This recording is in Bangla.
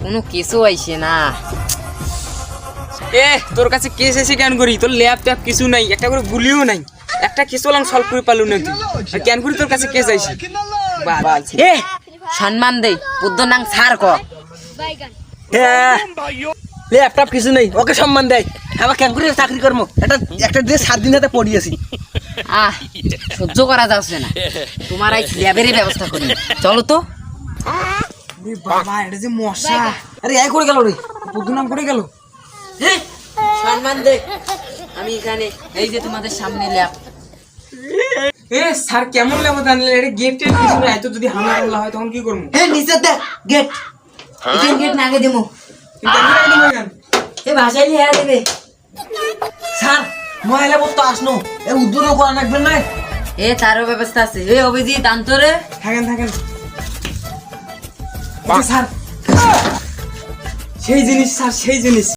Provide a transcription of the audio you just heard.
কোনো কেসও আইছে না। এ তোর কাছে কেস এসে কেন করি? তোর ল্যাপটপ কিছু নাই, একটা করে গুলিও নাই, একটা কেস হলাম সলভ করে পারলু না তুই, আর কেন করি তোর কাছে কেস আইছে? এ সম্মান দেই বুদ্ধ নাং ছাড় ক। ল্যাপটপ কিছু নেই, ওকে সম্মান দেয়। আবার কেন করে চাকরি করবো? একটা দিয়ে 7 দিন হাতে পড়িয়েছি। সহ্য করা যাচ্ছে না, তোমার এই ল্যাবেরই ব্যবস্থা করি। চলো তো। বাবা এটা যে মশা। আরে এই করে গেল রে, বুদ্ধ নাম করে গেল। সম্মান দে, আমি এখানে এই যে তোমাদের সামনে ল্যাব। এ স্যার কেমন লেবো জানলে? এটা গেট টেট কিছু নাই, এত যদি হামলা হয় তখন কি করবো? নিচে দেখ গেট, এখানে গেট না আগে দেবো। কিন্তু আমি রাখি দেবো কেন? এ ভাষাই লিয়া দেবে। স্যার মহিলা তো আসনো, এর উদ্বোধন করা লাগবে না। এ তারও ব্যবস্থা আছে। এ অভিজিৎ আন্তরে থাকেন থাকেন। স্যার সেই জিনিস, স্যার সেই জিনিস।